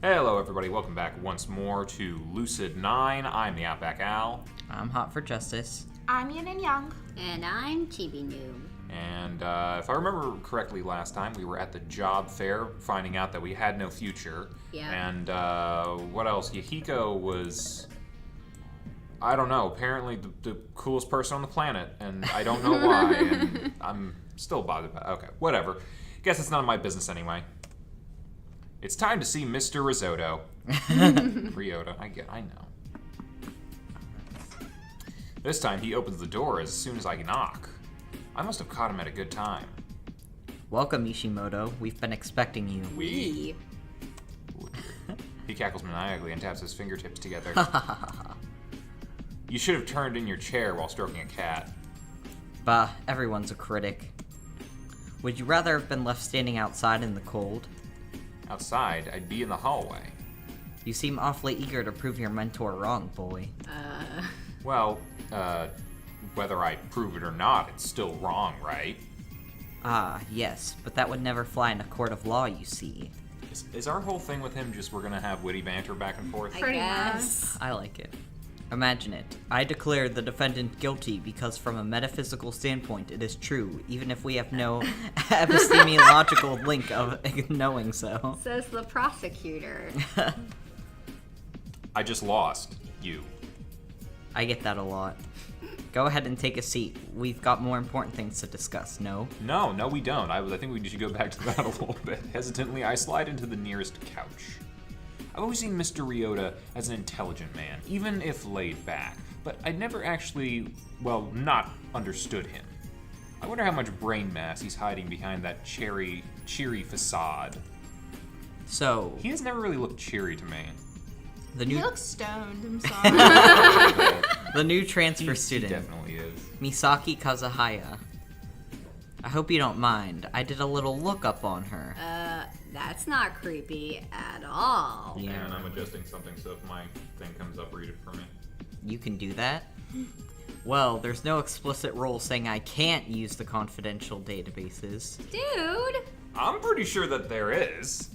Hello everybody, welcome back once more to Lucid9. I'm TheOutbackAl. I'm Hot for Justice. I'm Yin&Jung. And I'm Chibi Noob. And if I remember correctly last time, we were at the job fair finding out that we had no future. Yeah. And what else? Yahiko was, I don't know, apparently the coolest person on the planet. And I don't know why. And I'm still bothered by it. Okay, whatever. Guess it's none of my business anyway. It's time to see Mr. Risotto. Ryota, I know. This time he opens the door as soon as I knock. I must have caught him at a good time. Welcome, Ishimoto. We've been expecting you. We? He cackles maniacally and taps his fingertips together. You should have turned in your chair while stroking a cat. Bah, everyone's a critic. Would you rather have been left standing outside in the cold? Outside, I'd be in the hallway. You seem awfully eager to prove your mentor wrong, boy. Well, whether I prove it or not, it's still wrong, right? Ah, yes, but that would never fly in a court of law, you see. Is our whole thing with him just we're gonna have witty banter back and forth? I Pretty guess. I like it. Imagine it. I declare the defendant guilty because from a metaphysical standpoint it is true, even if we have no epistemological link of knowing so. Says the prosecutor. I just lost. You. I get that a lot. Go ahead and take a seat. We've got more important things to discuss, no? No, we don't. I think we should go back to that a little bit. Hesitantly, I slide into the nearest couch. I've always seen Mr. Ryota as an intelligent man, even if laid back, but I'd never actually, not understood him. I wonder how much brain mass he's hiding behind that cheery facade. So, He has never really looked cheery to me. the He new looks stoned, I'm sorry. the new transfer He student, definitely is. Misaki Kazuhaya. I hope you don't mind. I did a little lookup on her. That's not creepy at all. Yeah. And I'm adjusting something, so if my thing comes up, read it for me. You can do that? Well, there's no explicit rule saying I can't use the confidential databases. Dude! I'm pretty sure that there is.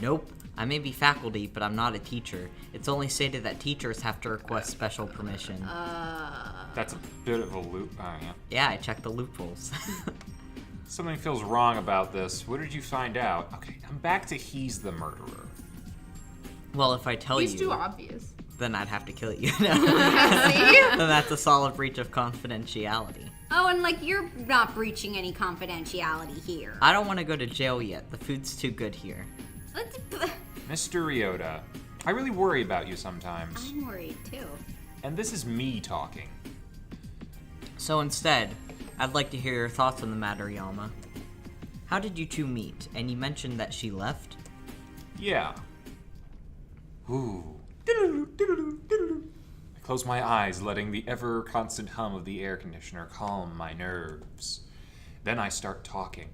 Nope. I may be faculty, but I'm not a teacher. It's only stated that teachers have to request special permission. That's a bit of a loop. Yeah. Yeah, I checked the loopholes. Something feels wrong about this. What did you find out? Okay, I'm back to he's the murderer. Well, if I tell He's you, too obvious. then I'd have to kill you. See? Then that's a solid breach of confidentiality. Oh, and you're not breaching any confidentiality here. I don't want to go to jail yet. The food's too good here. Mr. Ryota, I really worry about you sometimes. I'm worried too. And this is me talking. So instead, I'd like to hear your thoughts on the matter, Yama. How did you two meet? And you mentioned that she left? Yeah. Ooh. I close my eyes, letting the ever-constant hum of the air conditioner calm my nerves. Then I start talking.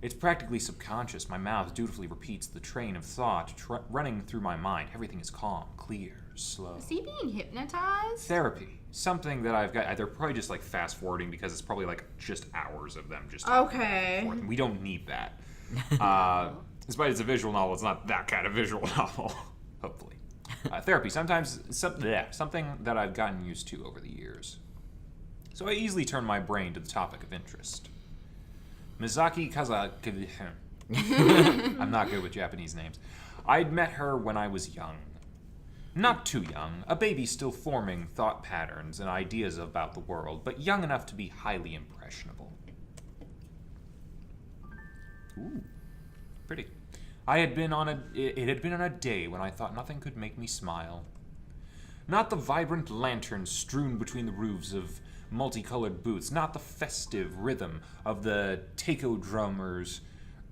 It's practically subconscious. My mouth dutifully repeats the train of thought running through my mind. Everything is calm, clear, slow. Is he being hypnotized? Therapy. Something that I've got. They're probably just fast forwarding because it's probably just hours of them just talking back and Okay. forth, and we don't need that. Despite it's a visual novel, it's not that kind of visual novel. Hopefully. Therapy. Sometimes something that I've gotten used to over the years. So I easily turn my brain to the topic of interest. Misaki Kazuhaya. I'm not good with Japanese names. I'd met her when I was young. Not too young, a baby still forming thought patterns and ideas about the world, but young enough to be highly impressionable. Ooh, pretty. It had been on a day when I thought nothing could make me smile. Not the vibrant lanterns strewn between the roofs of multicolored booths, not the festive rhythm of the taiko drummers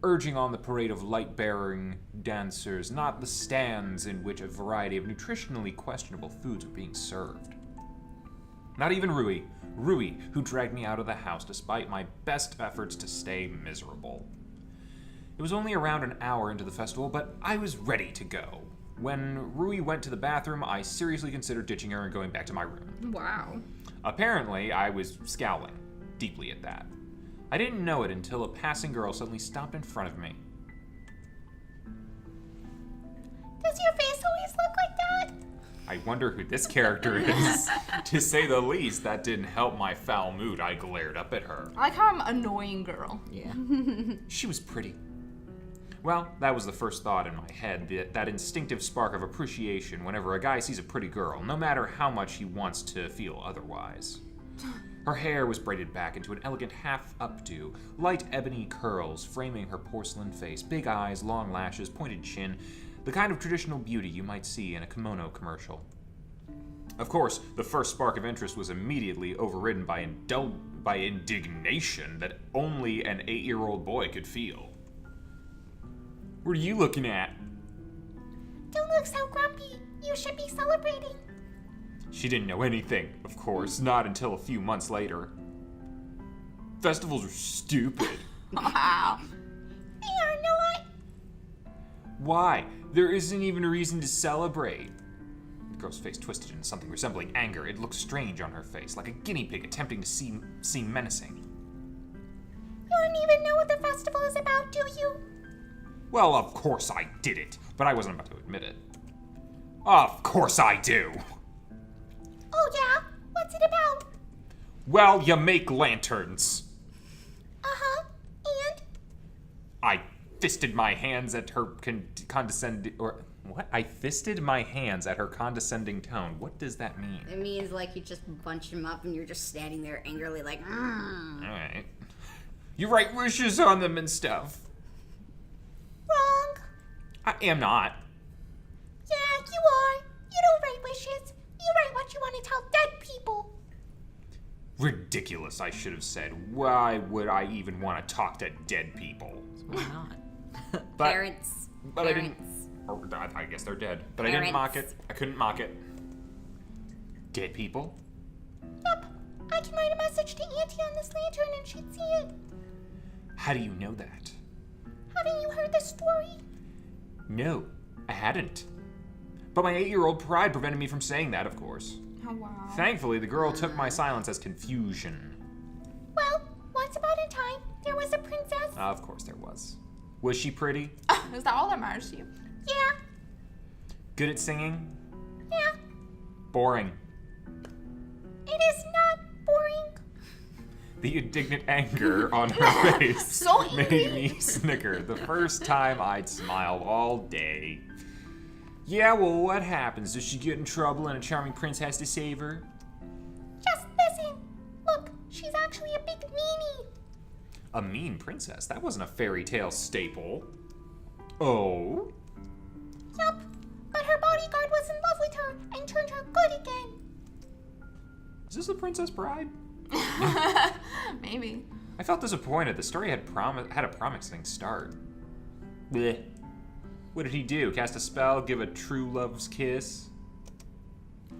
urging on the parade of light-bearing dancers, not the stands in which a variety of nutritionally questionable foods were being served. Not even Rui, who dragged me out of the house despite my best efforts to stay miserable. It was only around an hour into the festival, but I was ready to go. When Rui went to the bathroom, I seriously considered ditching her and going back to my room. Wow. Apparently, I was scowling, deeply at that. I didn't know it until a passing girl suddenly stopped in front of me. Does your face always look like that? I wonder who this character is. To say the least, that didn't help my foul mood. I glared up at her. I like how I'm annoying girl. Yeah. She was pretty. Well, that was the first thought in my head, that instinctive spark of appreciation whenever a guy sees a pretty girl, no matter how much he wants to feel otherwise. Her hair was braided back into an elegant half updo, light ebony curls framing her porcelain face, big eyes, long lashes, pointed chin, the kind of traditional beauty you might see in a kimono commercial. Of course, the first spark of interest was immediately overridden by indignation that only an 8-year-old boy could feel. What are you looking at? Don't look so grumpy. You should be celebrating. She didn't know anything, of course, not until a few months later. Festivals are stupid. Wow. They are not. Why? There isn't even a reason to celebrate. The girl's face twisted into something resembling anger. It looked strange on her face, like a guinea pig attempting to seem menacing. You don't even know what the festival is about, do you? Well, of course I did it, but I wasn't about to admit it. Of course I do. Oh yeah? What's it about? Well, you make lanterns. Uh-huh. And? I fisted my hands at her condescending, or what? I fisted my hands at her condescending tone. What does that mean? It means like you just bunched him up and you're just standing there angrily like, All right. You write wishes on them and stuff. Wrong. I am not. Yeah, you are. You don't write wishes. You write what you want to tell dead people. Ridiculous, I should have said. Why would I even want to talk to dead people? Why not? But, parents. but I parents. didn't. Or I guess they're dead. But I didn't mock it. I couldn't mock it. Dead people? Yep. I can write a message to Auntie on this lantern and she'd see it. How do you know that? Haven't you heard the story? No, I hadn't. But my 8-year-old pride prevented me from saying that, of course. Oh, wow. Thankfully, the girl took my silence as confusion. Well, once upon a time, there was a princess. Of course there was. Was she pretty? Is that all that matters to you? Yeah. Good at singing? Yeah. Boring. It is not boring. The indignant anger on her face So made angry. me snicker the first time I'd smiled all day. Yeah, well, what happens? Does she get in trouble and a charming prince has to save her? Just listen. Look, she's actually a big meanie. A mean princess? That wasn't a fairy tale staple. Oh? Yup. But her bodyguard was in love with her and turned her good again. Is this the Princess Bride? Maybe. I felt disappointed. The story had a promising start. Blech. What did he do? Cast a spell? Give a true love's kiss?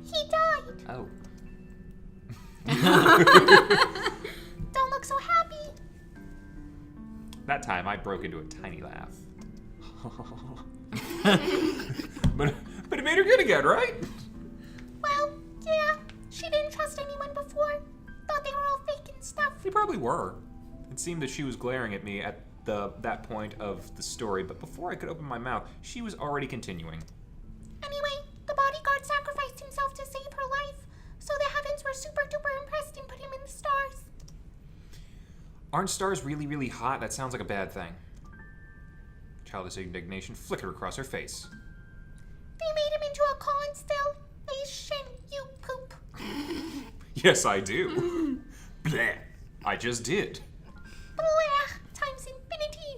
He died. Oh. Don't look so happy. That time I broke into a tiny laugh. but it made her good again, right? Well, yeah. She didn't trust anyone before. Thought they were all fake and stuff. They probably were. It seemed that she was glaring at me at that point of the story, but before I could open my mouth, she was already continuing. Anyway, the bodyguard sacrificed himself to save her life, so the heavens were super duper impressed and put him in the stars. Aren't stars really, really hot? That sounds like a bad thing. Childish indignation flickered across her face. They made him into a constellation, you poop. Yes, I do. Bleh. I just did. Blah, times infinity.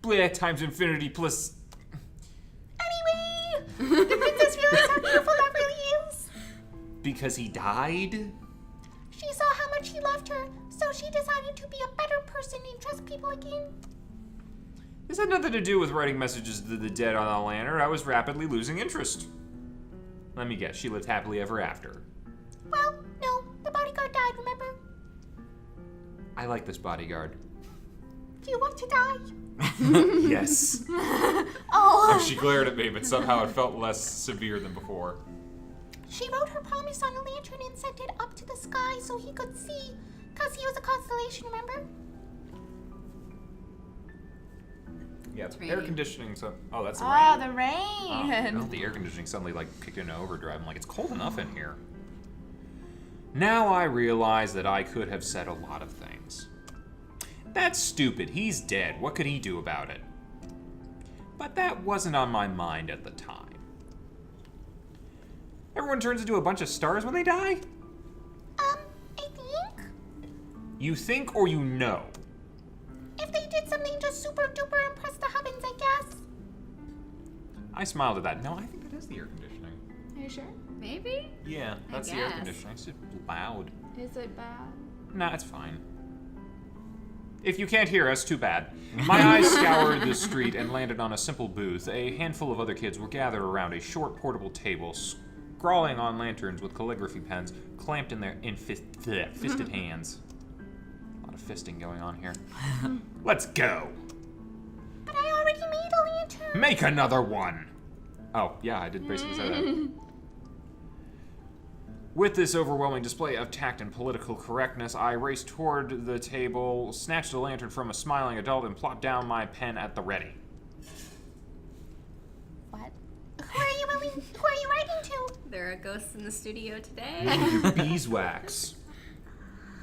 Bleh times infinity plus... Anyway, the princess realized how beautiful that really is. Because he died? She saw how much he loved her, so she decided to be a better person and trust people again. This had nothing to do with writing messages to the dead on a lantern. I was rapidly losing interest. Let me guess, she lived happily ever after. Well, no, the bodyguard died, remember? I like this bodyguard. Do you want to die? Yes. Oh. She glared at me, but somehow it felt less severe than before. She wrote her promise on a lantern and sent it up to the sky so he could see, because he was a constellation, remember? Yeah, It's air raining. conditioning. So, oh, that's the Oh, rain. the Oh, rain. no, the air conditioning suddenly kicked into overdrive. I'm like, it's cold enough in here. Now I realize that I could have said a lot of things. That's stupid. He's dead. What could he do about it? But that wasn't on my mind at the time. Everyone turns into a bunch of stars when they die? I think You think or you know? if they did something to super duper impress the heavens, I guess. I smiled at that. No, I think that is the air conditioning. Are you sure? Maybe? Yeah, that's the air guess. conditioning. It's just loud. Is it bad? Nah, it's fine. If you can't hear us, too bad. My eyes scoured the street and landed on a simple booth. A handful of other kids were gathered around a short portable table, scrawling on lanterns with calligraphy pens clamped in their fisted hands. A lot of fisting going on here. Let's go. But I already made a lantern. Make another one. Oh, yeah, I did basically say that. With this overwhelming display of tact and political correctness, I raced toward the table, snatched a lantern from a smiling adult, and plopped down my pen at the ready. What? Who are you writing to? There are ghosts in the studio today. Beeswax.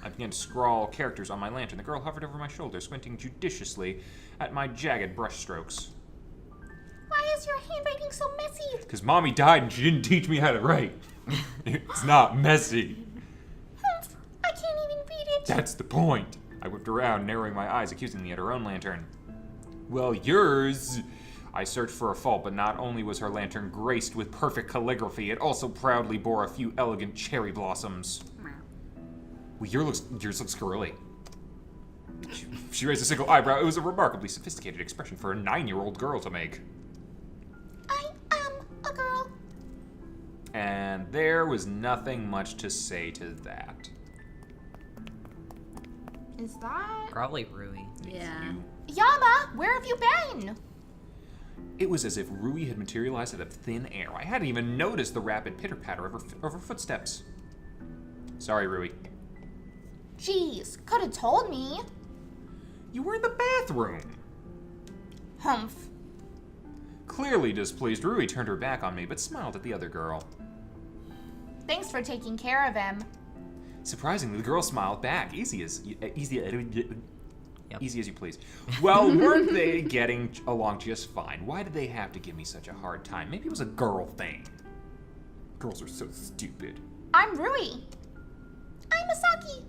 I began to scrawl characters on my lantern. The girl hovered over my shoulder, squinting judiciously at my jagged brushstrokes. Why is your handwriting so messy? Because Mommy died and she didn't teach me how to write. It's not messy. Humph, I can't even read it. That's the point. I whipped around, narrowing my eyes accusingly at her own lantern. Well, yours... I searched for a fault, but not only was her lantern graced with perfect calligraphy, it also proudly bore a few elegant cherry blossoms. Well, yours looks girly. She raised a single eyebrow. It was a remarkably sophisticated expression for a 9-year-old girl to make. I am a girl. And there was nothing much to say to that. Is that... Probably Rui. Yeah. Yama, where have you been? It was as if Rui had materialized out of thin air. I hadn't even noticed the rapid pitter-patter of her footsteps. Sorry, Rui. Jeez, could have told me. You were in the bathroom. Humph. Clearly displeased, Rui turned her back on me, but smiled at the other girl. Thanks for taking care of him. Surprisingly, the girl smiled back. Easy as you please. Well, weren't they getting along just fine? Why did they have to give me such a hard time? Maybe it was a girl thing. Girls are so stupid. I'm Rui. I'm Masaki.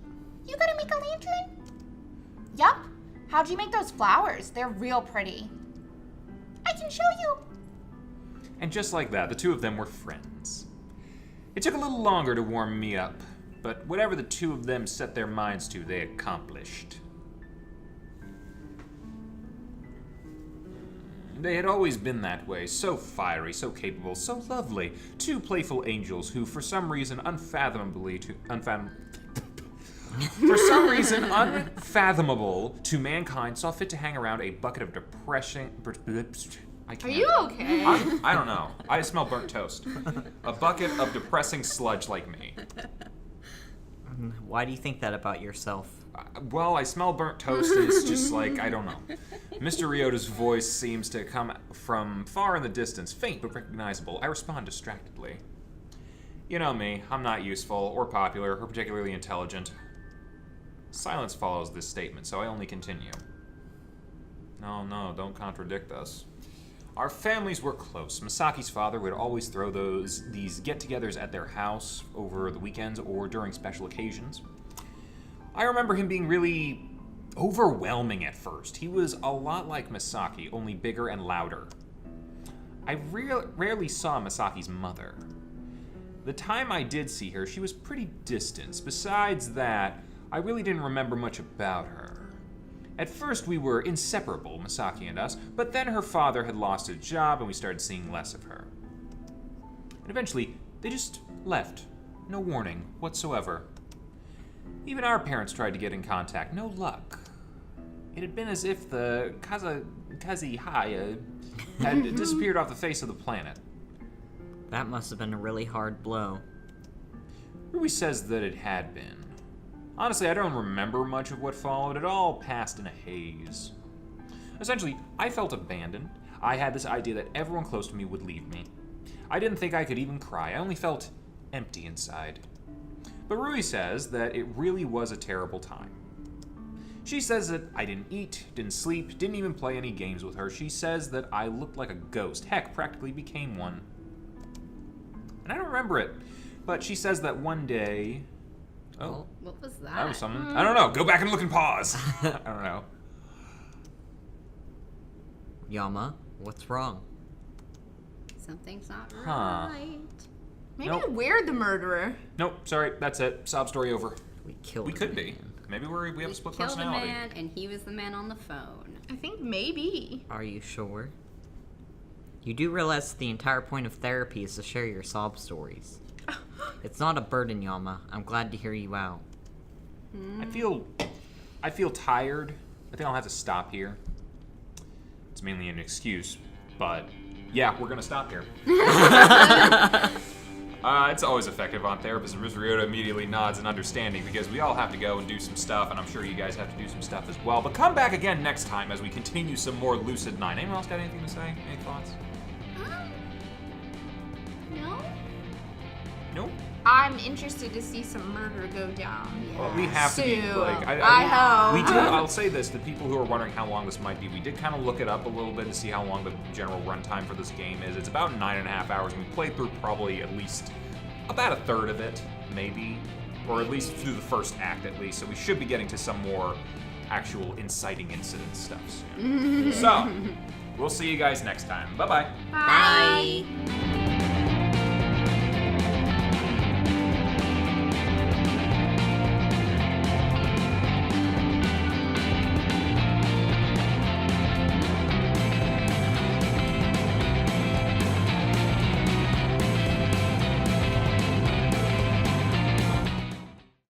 You gonna make a lantern? Yup. How'd you make those flowers? They're real pretty. I can show you. And just like that, the two of them were friends. It took a little longer to warm me up, but whatever the two of them set their minds to, they accomplished. They had always been that way, so fiery, so capable, so lovely. Two playful angels who, for some reason unfathomable to mankind, saw fit to hang around a bucket of depressing... I can't. Are you okay? I don't know. I smell burnt toast. A bucket of depressing sludge like me. Why do you think that about yourself? Well, I smell burnt toast, and it's just like, I don't know. Mr. Ryota's voice seems to come from far in the distance, faint but recognizable. I respond distractedly. You know me, I'm not useful, or popular, or particularly intelligent. Silence follows this statement, so I only continue. No, don't contradict us. Our families were close. Masaki's father would always throw these get-togethers at their house over the weekends or during special occasions. I remember him being really overwhelming at first. He was a lot like Masaki, only bigger and louder. I rarely saw Masaki's mother. The time I did see her, she was pretty distant. Besides that, I really didn't remember much about her. At first, we were inseparable, Masaki and us, but then her father had lost his job and we started seeing less of her. And eventually, they just left. No warning whatsoever. Even our parents tried to get in contact. No luck. It had been as if the Kazihaya had disappeared off the face of the planet. That must have been a really hard blow. Rui says that it had been. Honestly, I don't remember much of what followed. It all passed in a haze. Essentially, I felt abandoned. I had this idea that everyone close to me would leave me. I didn't think I could even cry. I only felt empty inside. But Rui says that it really was a terrible time. She says that I didn't eat, didn't sleep, didn't even play any games with her. She says that I looked like a ghost. Heck, practically became one. And I don't remember it. But she says that one day... Oh, What was that? that was something. I don't know. Go back and look and pause. I don't know. Yama, what's wrong? Something's not Huh. right. Maybe Nope. we're the murderer. Nope, sorry. That's it. Sob story over. We killed We a could be. man. Maybe we have a split Killed a personality. man, and he was the man on the phone. I think maybe. Are you sure? You do realize the entire point of therapy is to share your sob stories. It's not a burden, Yama. I'm glad to hear you out. I feel tired. I think I'll have to stop here. It's mainly an excuse, but yeah, we're gonna stop here. It's always effective on therapists, and Ms. Ryota immediately nods in understanding because we all have to go and do some stuff, and I'm sure you guys have to do some stuff as well. But come back again next time as we continue some more Lucid9. Anyone else got anything to say? Any thoughts? No? No? I'm interested to see some murder go down. Well, we have to be So, like I hope. We did. I'll say this: the people who are wondering how long this might be, we did kind of look it up a little bit to see how long the general runtime for this game is. It's about 9.5 hours, and we played through probably at least about a third of it, maybe, or at least through the first act, at least. So we should be getting to some more actual inciting incident stuff soon. So we'll see you guys next time. Bye bye. Bye.